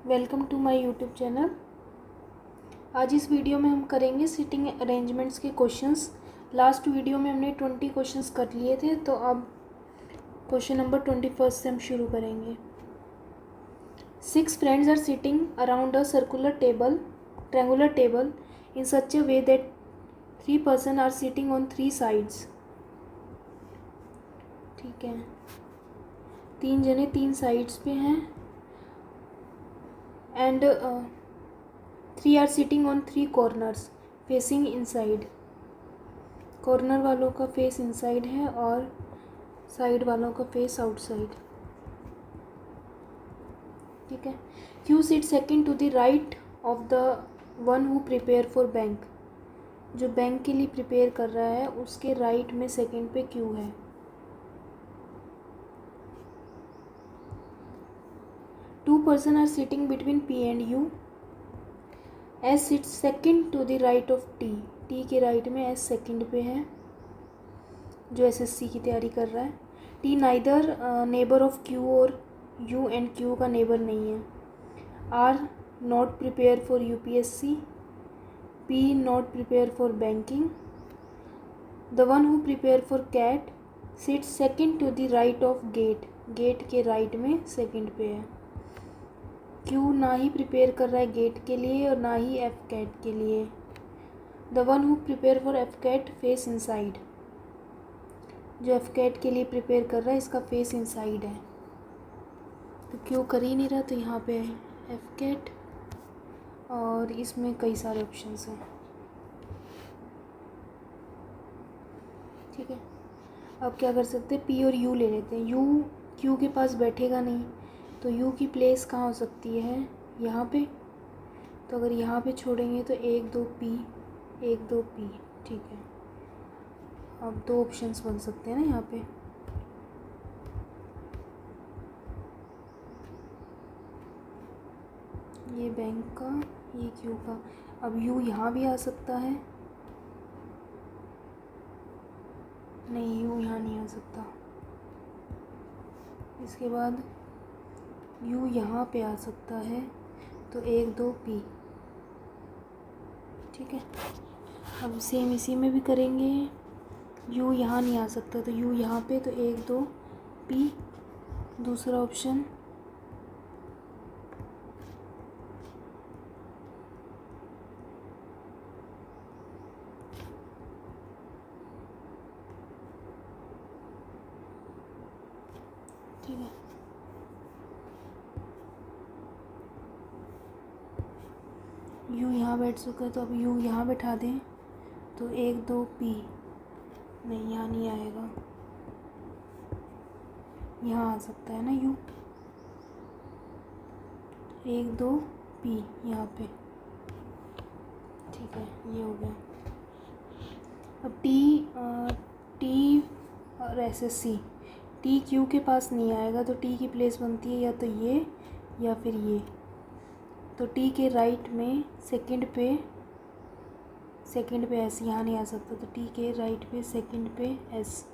Welcome to my YouTube channel. आज इस video में हम करेंगे सिटिंग अरेंजमेंट्स के क्वेश्चंस। लास्ट वीडियो में हमने 20 क्वेश्चंस कर लिए थे, तो अब क्वेश्चन नंबर 21 से हम शुरू करेंगे। 6 friends are sitting around a triangular table in such a way that 3 person are sitting on 3 sides. ठीक है, 3 जने 3 साइड्स पे हैं and 3 are sitting on 3 corners facing inside. Corner वालों का फेस इनसाइड है और साइड वालों का फेस आउटसाइड। ठीक है। Q sit second to the right of the one who prepare for bank. जो बैंक के लिए प्रिपेयर कर रहा है उसके राइट में सेकंड पे क्यू है। Two person are sitting between P and U. S sits second to the right of T. T के राइट में एस सेकंड पे है, जो एसएससी की तैयारी कर रहा है। T neither neighbour of Q और यू एंड क्यू का नेबर नहीं है। R not prepare for UPSC. P not prepare for banking. The one who prepare for CAT sits second to the right of gate. Gate के right में second पे है। Q ना ही prepare कर रहा है गेट के लिए और ना ही एफ कैट के लिए। The one who prepare for F CAT face inside. जो एफ कैट के लिए प्रिपेयर कर रहा है इसका फेस इनसाइड है, तो क्यू कर ही नहीं रहा, तो यहाँ पे है एफ कैट और इसमें कई सारे ऑप्शंस हैं। ठीक है, अब क्या कर सकते हैं, पी और यू ले लेते हैं। यू क्यू के पास बैठेगा नहीं, तो यू की प्लेस कहाँ हो सकती है, यहाँ पे। तो अगर यहाँ पे छोड़ेंगे तो 1 2 पी 1 2 पी। ठीक है, अब 2 ऑप्शंस बन सकते हैं ना यहाँ पे। ये बैंक का, ये क्यू का। अब यू यहाँ भी आ सकता है, नहीं यू यहाँ नहीं आ सकता। इसके बाद यू यहाँ पे आ सकता है, तो 1 2 पी। ठीक है, अब सेम इसी में भी करेंगे। यू यहाँ नहीं आ सकता, तो यू यहाँ पे, तो 1 2 पी दूसरा ऑप्शन। ठीक है, यू यहाँ बैठ चुका है, तो अब यू यहाँ बैठा दें, तो 1 2 पी। नहीं, यहाँ नहीं आएगा, यहाँ आ सकता है ना यू। 1 2 पी यहाँ पे। ठीक है, ये हो गया। अब टी और एसएससी। टी क्यू के पास नहीं आएगा, तो टी की प्लेस बनती है या तो ये या फिर ये। तो टी के राइट में सेकंड पे एस यहाँ नहीं आ सकता, तो टी के राइट पे सेकंड पे एस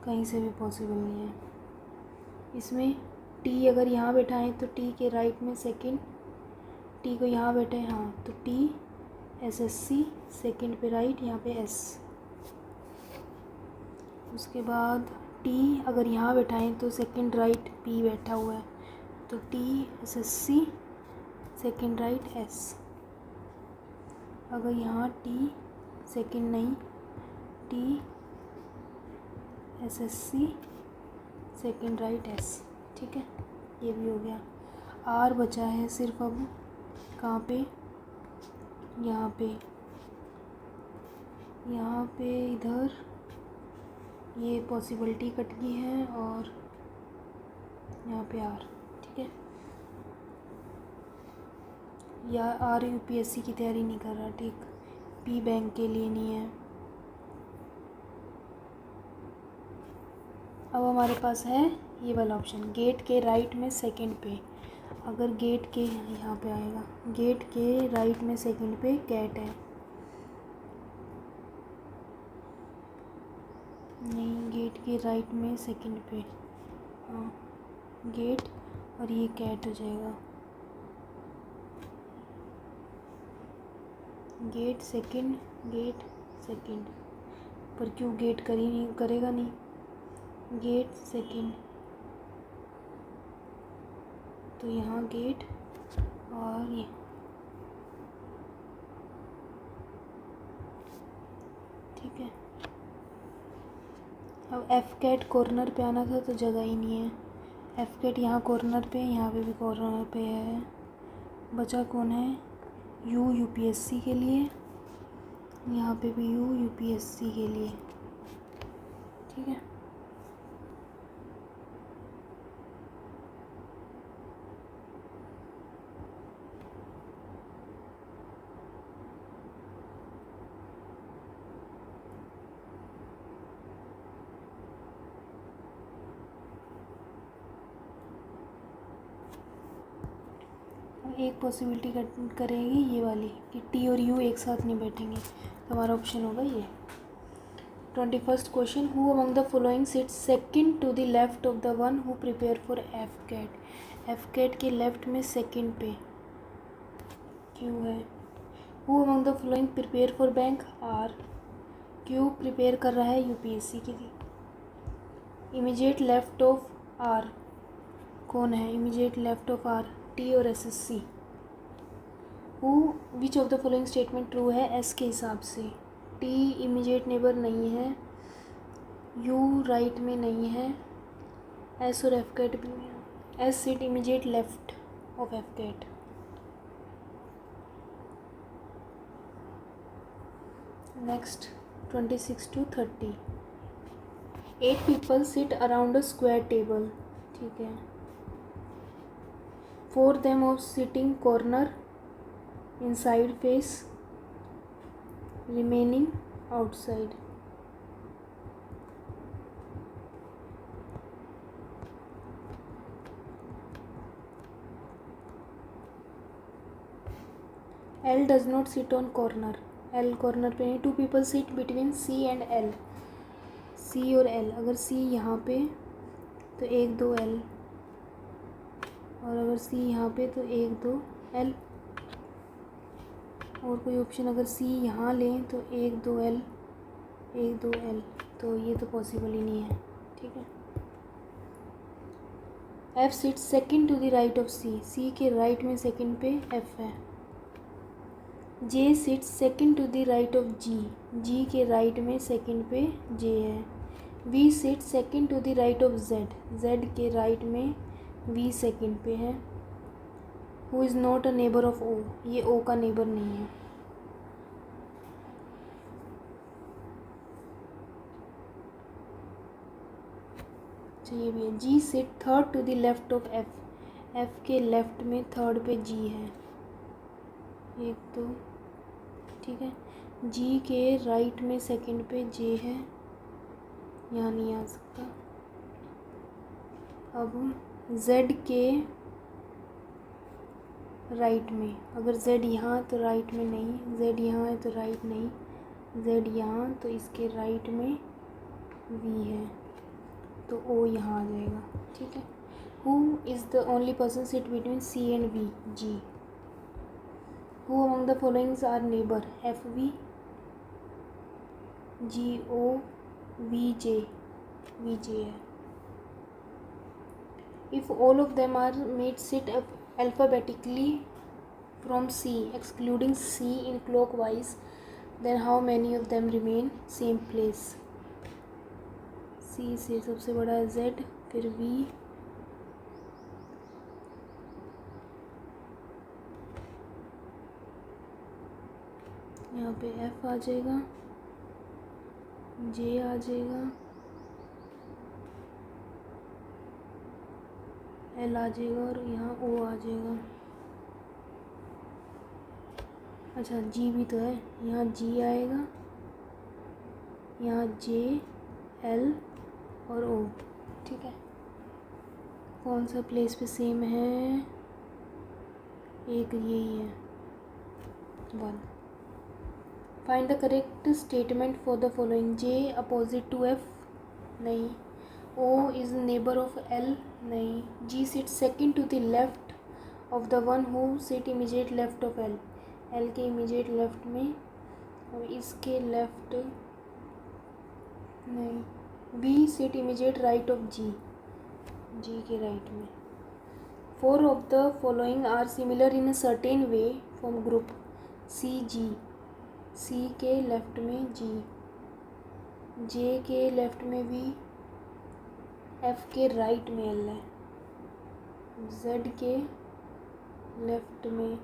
कहीं से भी पॉसिबल नहीं है। इसमें टी अगर यहाँ बैठाएं तो टी के राइट में सेकंड, टी को यहाँ बैठे, हाँ, तो टी एसएससी सेकंड पे राइट, यहाँ पे एस। उसके बाद टी अगर यहाँ बैठाएं तो सेकंड राइट पी बैठा हुआ है, तो T SSC second right S. अगर यहाँ टी सेकंड नहीं, T SSC second right S. ठीक है, ये भी हो गया। आर बचा है सिर्फ अब, कहाँ पे, यहाँ पे इधर ये पॉसिबिलिटी कट गई है और यहाँ पे आर। ठीक है, या आर यूपीएससी की तैयारी नहीं कर रहा। ठीक, पी बैंक के लिए नहीं है। अब हमारे पास है ये वाला ऑप्शन, गेट के राइट में सेकंड पे। अगर गेट के यहाँ पे आएगा, गेट के राइट में सेकंड पे कैट है, नहीं गेट के राइट में सेकंड पे, हाँ गेट और ये कैट हो जाएगा। गेट सेकंड, गेट सेकंड, पर क्यों गेट करेगा नहीं, गेट सेकंड, तो यहाँ गेट और ये, ठीक है। अब एफ कैट कॉर्नर पे आना था तो जगह ही नहीं है, एफ कैट यहाँ कॉर्नर पे, यहाँ पे भी कॉर्नर पे है, बचा कौन है, यू यूपीएससी के लिए, यहाँ पे भी यू यूपीएससी के लिए, ठीक है। एक पॉसिबिलिटी करेंगे ये वाली कि टी और यू एक साथ नहीं बैठेंगे, तो हमारा ऑप्शन होगा ये। 21st question, who among the following sits second to the left of the one who prepare for F CAT. F CAT के लेफ्ट में सेकंड पे क्यू है। Who among the following prepare for bank, R, Q prepare कर रहा है UPSC के लिए। Immediate left of R कौन है, immediate left of R, T और SSC. Who which of the following statement true है एस के हिसाब से, टी इमीडिएट नेबर नहीं है, यू राइट में नहीं है, एस और एफ कैट भी, S sit immediate left of F CAT. Next 26 to 30, 8 people sit around a square table, ठीक है। 4 them of sitting corner inside face, remaining outside। L does not sit on corner, L corner पे नहीं। 2 people sit between C and L, C और L, अगर C यहाँ पे तो 1 2 L, और अगर C यहाँ पे तो 1 2 L, और कोई ऑप्शन अगर C यहाँ लें तो 1 2 L 1 2 L, तो ये तो पॉसिबल ही नहीं है, ठीक है। F sits second to the right of C, C के राइट में सेकंड पे F है। J sits second to the right of G, G के राइट में सेकंड पे J है। V sits second to the right of Z, Z के right में V सेकंड पे है। Who is not a neighbour of O, ये O का नेबर नहीं है। ये भी है। G sit third to the left of F, F के लेफ्ट में थर्ड पे G है, 1 2, ठीक है। G के राइट में सेकंड पे J है, यहाँ नहीं आ सकता। अब Z के राइट में, अगर Z यहाँ तो राइट में नहीं, Z यहाँ है तो राइट नहीं, Z यहाँ तो इसके राइट में V है, तो O यहाँ आ जाएगा, ठीक है। Who is the only person sit between C and V, G। Who among the followings are neighbour, FV, GO, VJ, VJ है। If all of them are made sit alphabetically from C, excluding C in clockwise, then how many of them remain same place? C से सबसे बड़ा है Z, फिर V, यहाँ पे F आ जाएगा, J आ जाएगा, L आ जाएगा और यहाँ O आ जाएगा। अच्छा G भी तो है, यहाँ G आएगा, यहाँ J, L और O, ठीक है। कौन सा प्लेस पे सेम है, एक यही है, 1। Find the correct statement for the following, J opposite to F, नहीं। O is neighbour of L, नहीं। G sit second to the left of the one who sit immediate left of L, L के immediate left में, और इसके left नहीं, B sit immediate right of G, G के right में। 4 of the following are similar in a certain way from group सी जी, सी के left में जी, जे के लेफ्ट में वी, एफ के राइट में एल है, जेड के लेफ्ट में,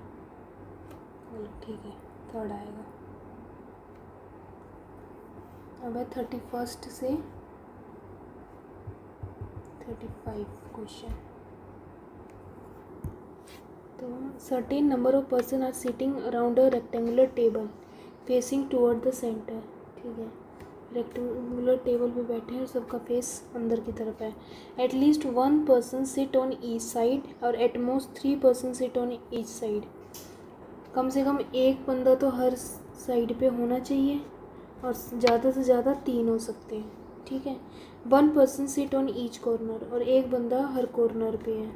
ठीक है थर्ड आएगा। अब है 31 से 35 क्वेश्चन। तो certain number of person are sitting around a rectangular table facing toward the centre, ठीक है, रेक्टेंगुलर टेबल पे बैठे हैं, सबका फेस अंदर की तरफ है। At least 1 person sit on each side और at most 3 person sit on each side. कम से कम एक बंदा तो हर साइड पे होना चाहिए और ज़्यादा से ज़्यादा 3 हो सकते हैं, ठीक है। 1 person sit on each corner, और एक बंदा हर कॉर्नर पे है,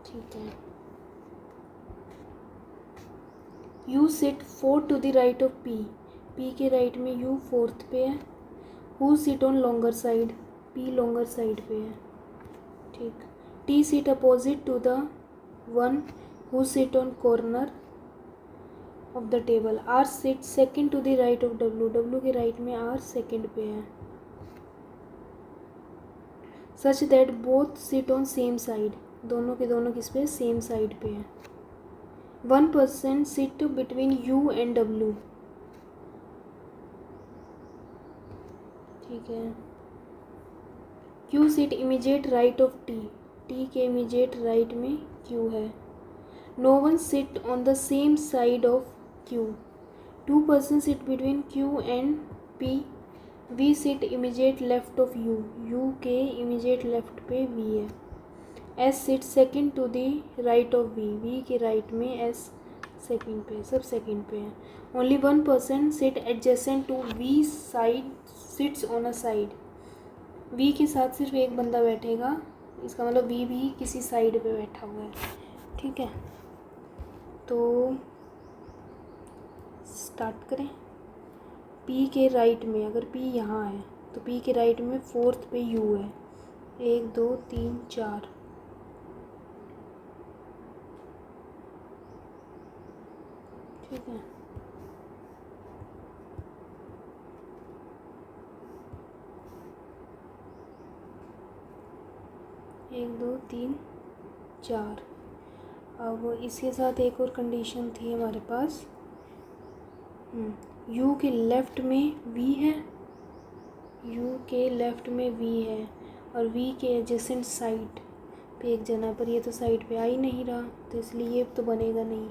ठीक है। U sit 4 to the right of P, P के राइट में यू 4th पे है। Who sit on longer side, P longer side पे है, ठीक। T sit opposite to the 1 who sit on corner of the table. R sit second to the right of W, W के right में are second पे है। Such that both sit on same side, दोनों के दोनों किस पे, same side पे है। 1 person sit between U and W, ठीक है। Q sit immediate right of T, T के इमीडिएट राइट में क्यू है। No one sit on the same side of Q, 2 person sit between Q and P. V sit immediate left of U, U के immediate left पे V है। S sit second to the right of V, V के right में S second पे, सब second पे है। Only 1 person sit adjacent to V side sits on a side, V के साथ सिर्फ एक बंदा बैठेगा, इसका मतलब वी भी किसी साइड पे बैठा हुआ है, ठीक है। तो स्टार्ट करें। पी के राइट में, अगर पी यहाँ है तो पी के राइट में 4th पे यू है, 1 2 3 4, ठीक है। एक दो तीन चार। अब इसके साथ एक और कंडीशन थी हमारे पास, यू के लेफ़्ट में वी है, यू के लेफ़्ट में वी है, और वी के एडजेसेंट साइड पे एक जना, पर ये तो साइड पे आ ही नहीं रहा, तो इसलिए ये तो बनेगा नहीं।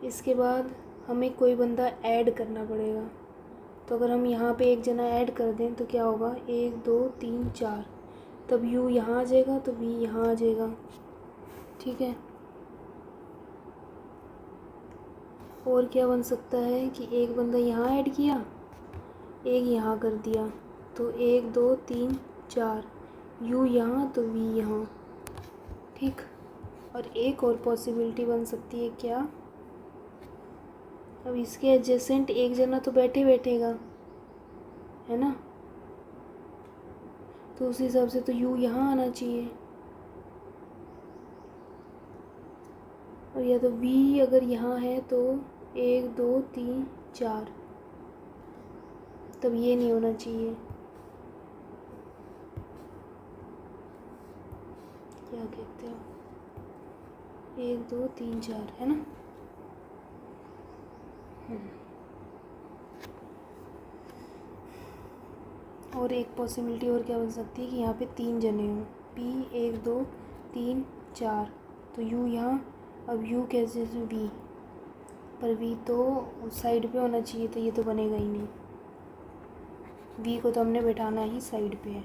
इसके बाद हमें कोई बंदा ऐड करना पड़ेगा, तो अगर हम यहाँ पे एक जना ऐड कर दें तो क्या होगा, 1 2 3 4, तब यू यहाँ आ जाएगा तो वी यहाँ आ जाएगा, ठीक है। और क्या बन सकता है कि एक बंदा यहाँ ऐड किया, एक यहाँ कर दिया, तो 1 2 3 4, यू यहाँ तो वी यहाँ, ठीक। और एक और पॉसिबिलिटी बन सकती है क्या, अब इसके एडजेसेंट एक जना तो बैठेगा, है ना, तो उस हिसाब से तो यू यहाँ आना चाहिए, और या तो वी अगर यहाँ है तो 1 2 3 4, तब ये नहीं होना चाहिए, क्या कहते हो, 1 2 3 4, है ना। और एक पॉसिबिलिटी और क्या बन सकती है कि यहाँ पे 3 जने हों, पी 1 2 3 4, तो यू यहाँ, अब यू कैसे वी, पर वी तो उस साइड पे होना चाहिए, तो ये तो बनेगा ही नहीं, वी को तो हमने बैठाना ही साइड पे है,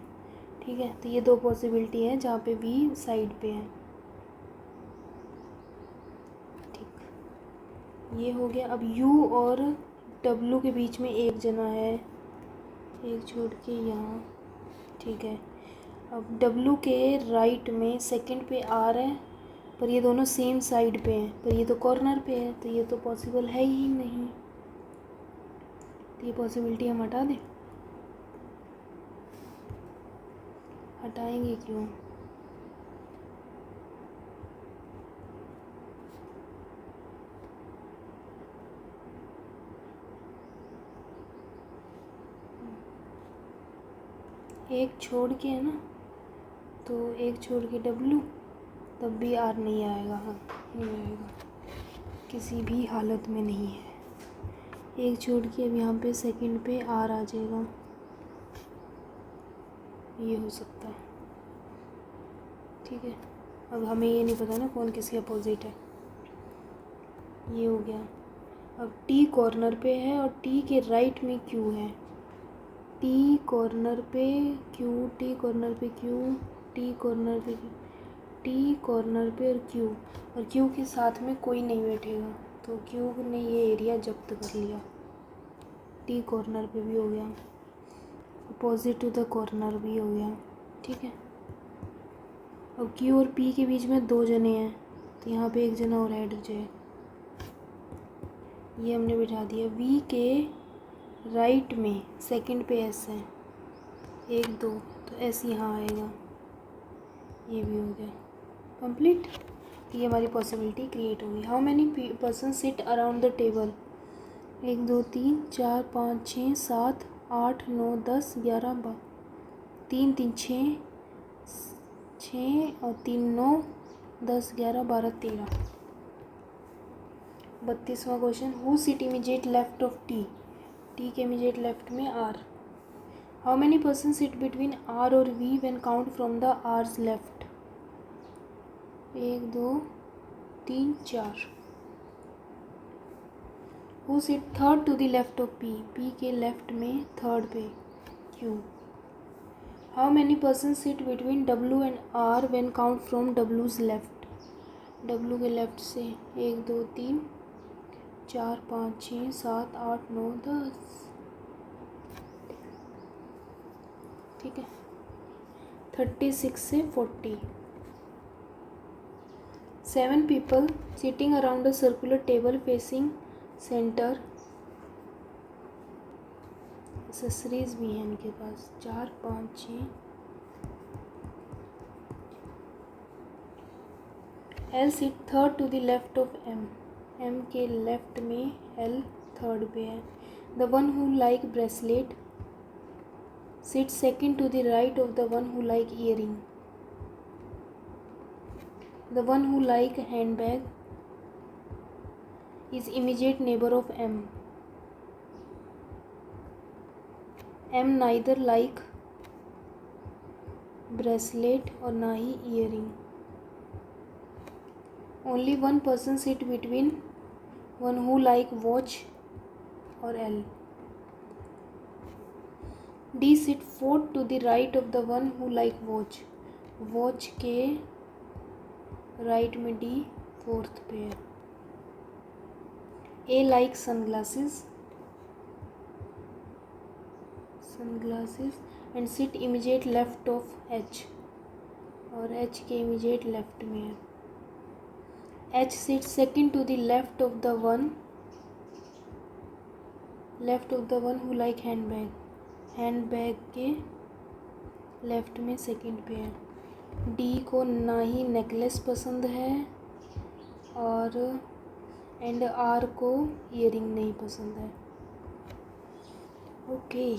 ठीक है। तो ये 2 पॉसिबिलिटी है जहाँ पे वी साइड पे है, ठीक, ये हो गया। अब यू और डब्लू के बीच में एक जना है, एक छोड़ के यहाँ, ठीक है। अब डब्लू के राइट में सेकंड पे आर है, पर ये दोनों सेम साइड पे हैं, पर ये तो कॉर्नर पे है, तो ये तो पॉसिबल है ही नहीं। तो ये पॉसिबिलिटी हम हटा दें, हटाएंगे क्यों? एक छोड़ के है ना, तो एक छोड़ के W, तब भी R नहीं आएगा। हाँ नहीं आएगा, किसी भी हालत में नहीं है। एक छोड़ के अब यहाँ पे सेकंड पे R आ जाएगा, ये हो सकता है। ठीक है, अब हमें ये नहीं पता ना कौन किसके अपोजिट है। ये हो गया। अब T कॉर्नर पे है और T के राइट में Q है। T कॉर्नर पे Q, T कॉर्नर पे Q, T कॉर्नर पे Q, T कॉर्नर पे और Q, और Q के साथ में कोई नहीं बैठेगा, तो Q ने ये एरिया जब्त कर लिया। T कॉर्नर पे भी हो गया, अपोजिट टू द कॉर्नर भी हो गया। ठीक है, अब Q और P के बीच में 2 जने हैं, तो यहाँ पे एक जना और ऐड हो जाए। ये हमने बिठा दिया। V के राइट में सेकंड पे S है, 1 2, तो S यहाँ आएगा। ये भी हो गया कंप्लीट। ये हमारी पॉसिबिलिटी क्रिएट होगी। How many person seat around the table? 1 2 3 4 5 6 7 8 9 10 11 12, 3 3 6 और 3 9 10 11 12 13। 32वां question, who sit immediate left of T? T के इमीडिएट लेफ्ट में R। How many person sit between R और V when count from the R's लेफ्ट? 1 2 3 4। Who sit third to the left of P? P के left में third पे Q। How many person sit between W and R when count from W's लेफ्ट? W के left से 1 2 3 4 5 6 7 8 9 10। ठीक है, 36 से 40। 7 people sitting around a circular table facing center। Accessories भी हैं इनके पास, 4 5 6। L sit third to the left of M। M के लेफ्ट में L थर्ड पे है। The one who like bracelet sit second to the right of the one who like earring। The one who like handbag is immediate neighbor of M। M neither like bracelet और ना ही earring। Only one person sit between one who like watch और L। D sit fourth to the right of the one who like watch। Watch के right में D fourth पे है। A like sunglasses and sit immediate left of H, और H के immediate left में है। H sit second to the left of the one who like handbag। Handbag के left में सेकंड पे है। डी को ना ही नेकलेस पसंद है और एंड आर को ईयरिंग नहीं पसंद है। ओके,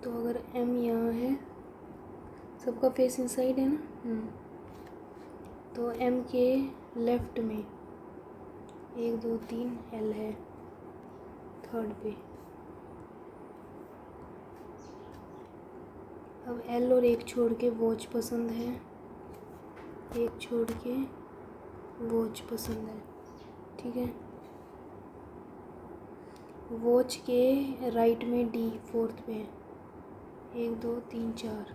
तो अगर M यहाँ है, सबका फेस इनसाइड है ना, तो M के लेफ्ट में 1 2 3 L है थर्ड पे। अब L और एक छोड़ के वॉच पसंद है, एक छोड़ के वॉच पसंद है। ठीक है, वॉच के राइट में D फोर्थ पे है। 1 2 3 4।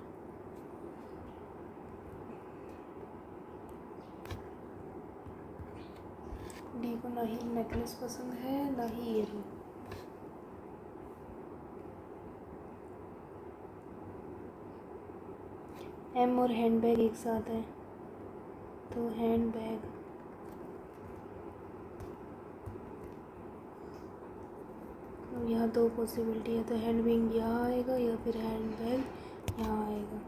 ना ही नेकलेस पसंद है ना ही ईयरिंग। एम और हैंडबैग एक साथ है तो हैंडबैग, यहाँ दो पॉसिबिलिटी है, तो हैंडबैग यहाँ आएगा या फिर हैंडबैग यहाँ आएगा।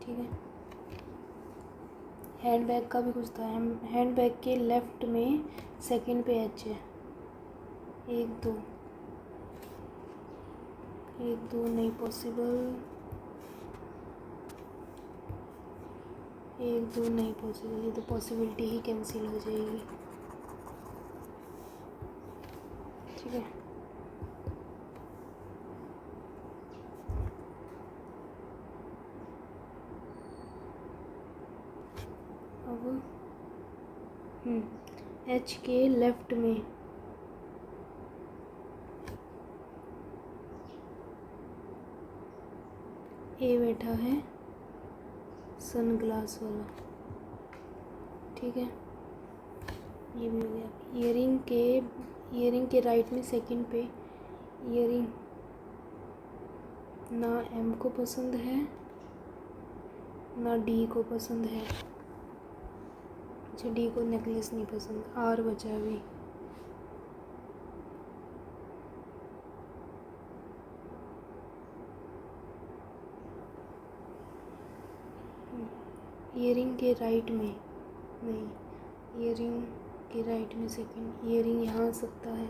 ठीक है, हैंडबैग का भी कुछ था। हैंडबैग के लेफ्ट में सेकंड पे एच है, एक दो नहीं पॉसिबल, एक दो नहीं पॉसिबल, ये तो पॉसिबिलिटी ही कैंसिल हो जाएगी। ठीक है, अब एच के लेफ्ट में ए बैठा है सनग्लास वाला। ठीक है, ये भी हो गया। ईयरिंग के राइट में सेकंड पे ईयरिंग ना एम को पसंद है ना डी को पसंद है। अच्छा, डी को नेकलेस नहीं पसंद, आर बचा अभी। ईयरिंग के राइट में नहीं, ईयरिंग के राइट में सेकंड, ईयरिंग यहाँ आ सकता है,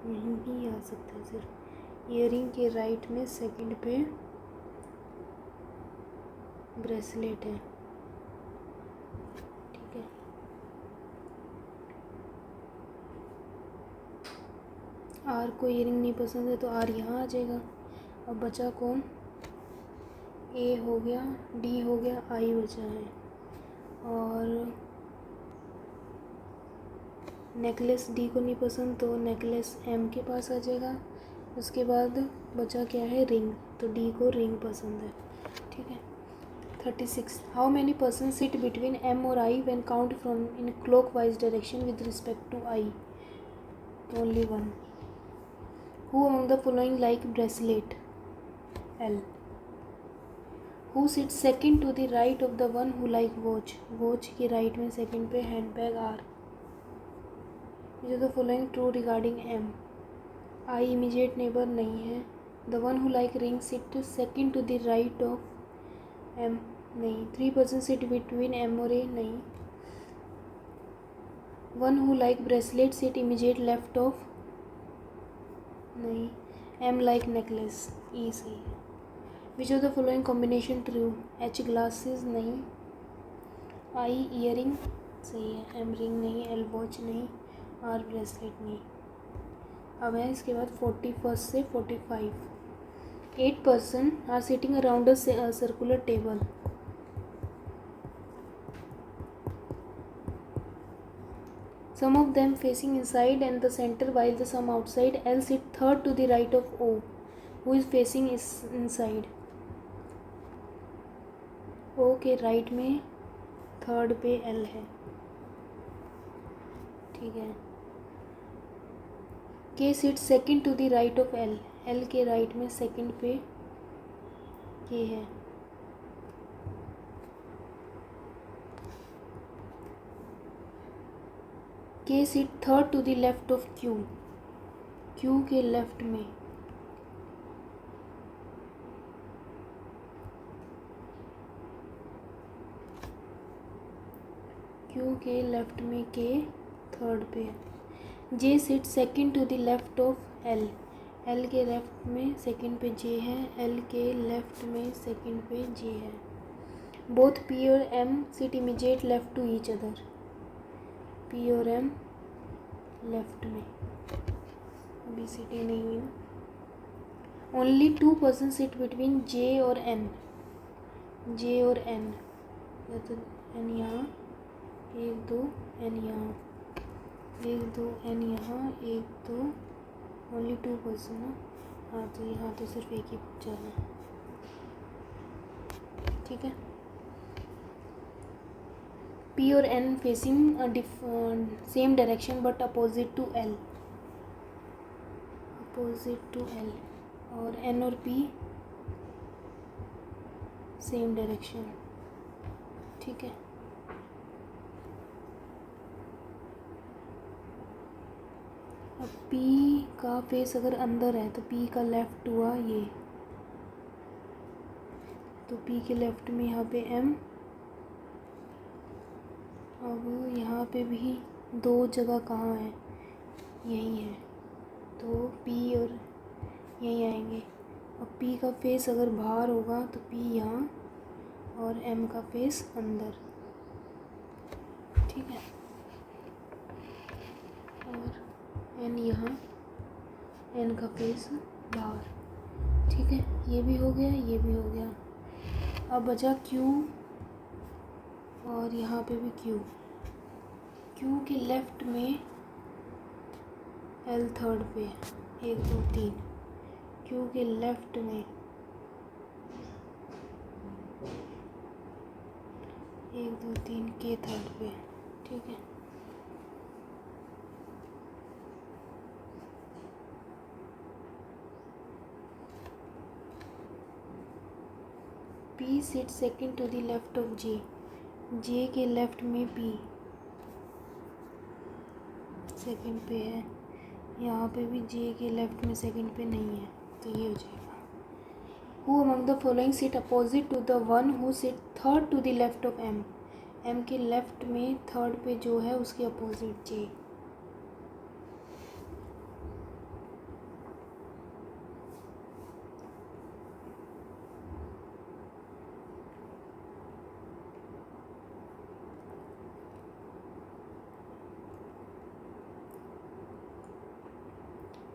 यहीं भी आ सकता है सिर्फ। ईयरिंग के राइट में सेकंड पे ब्रेसलेट है। ठीक है, आर को ईयरिंग नहीं पसंद है तो आर यहाँ आ जाएगा। अब बचा कौन, ए हो गया, डी हो गया, आई बचा है, और नेकलेस डी को नहीं पसंद तो नेकलेस एम के पास आ जाएगा। उसके बाद बचा क्या है, रिंग, तो डी को रिंग पसंद है। ठीक है, 36 how many person sit between M और I when count from in clockwise direction with respect to I, only one. Who among the following like bracelet, L. Who sit second to the right of the one who like watch, watch के right में second पे handbag, R. Which of the following true regarding M, I immediate neighbour नहीं है। The one who like ring sit second to the right of M नहीं। 3 person sit between M और A नहीं। One who like bracelet sit immediate left of नहीं। M like necklace, E सही है। Which of the following combination true, H glasses नहीं, I earring सही है, M ring नहीं, एल वॉच नहीं, आर ब्रेसलेट नहीं। अब है इसके बाद 41 से 45। 8 पर्सन are sitting around a circular table. Some of them facing inside and the center while the some outside. L sit third to the right of O, who is facing is inside. O के right में third पे L है। ठीक है, K sit second to the right of L, L के right में second पे K है। K sit third to the left of Q, Q के लेफ्ट में Q के लेफ्ट में K थर्ड पे है। J sit second to the left of L, L के लेफ्ट में सेकंड पे J है, L के लेफ्ट में सेकंड पे J है। बोथ P और M sit immediate left to each other, P और M लेफ्ट में, अभी सिटी नहीं हुई ना। Only 2 person sit between J और N, J और N, या तो N यहाँ, 1 2 N यहाँ, 1 2 N यहाँ, 1 2, ओनली 2 पर्सन ना। हाँ, तो यहाँ तो सिर्फ एक ही जाना है। ठीक है, P और N facing same direction but opposite to L, opposite to L, और N और P सेम डायरेक्शन, ठीक है। अब P का फेस अगर अंदर है तो P का लेफ्ट हुआ ये, तो P के लेफ्ट में यहाँ पे M, अब यहाँ पे भी दो जगह कहाँ है, यही है, तो P और यहीं आएंगे। अब P का फेस अगर बाहर होगा तो P यहाँ और M का फेस अंदर, ठीक है, और N यहाँ, N का फेस बाहर, ठीक है। ये भी हो गया, ये भी हो गया। अब बचा Q, और यहाँ पे भी Q, Q के लेफ्ट में L थर्ड पे, 1 2 3, Q के लेफ्ट में 1 2 3 K थर्ड पे, ठीक है। P sit second to the left of J, J के लेफ्ट में P सेकंड पे है, यहाँ पे भी J के लेफ्ट में सेकंड पे नहीं है, तो ये हो जाएगा। Who among the following sit opposite to the one who sit third to the left of M, M के लेफ्ट में थर्ड पे जो है उसके अपोजिट J,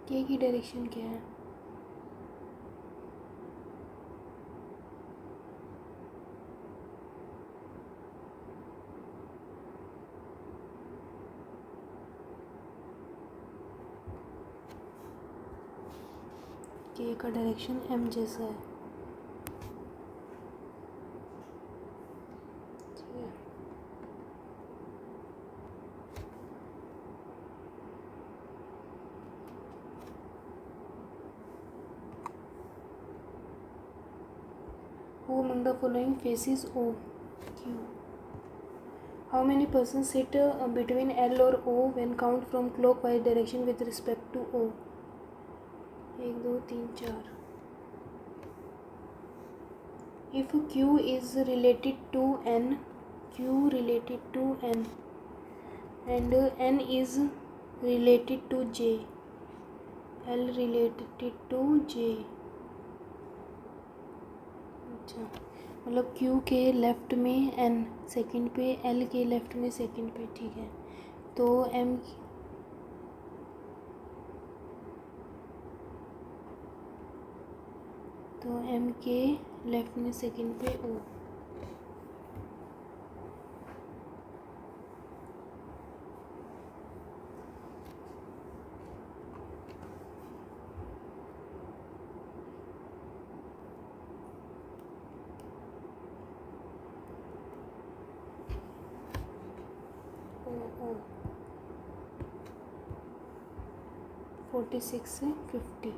K की डायरेक्शन क्या है, K का डायरेक्शन M जैसा है, ठीक है। Who among the following faces O, Q? How many persons sit between L और O when count from clockwise direction with respect to O? 1 2 3 4। If Q is related to N, Q related to N, and N is related to J, L related to J, अच्छा, मतलब Q के left में N second पे, L के left में second पे, ठीक है। तो M के लेफ्ट में सेकंड पे O, O 46 से 50।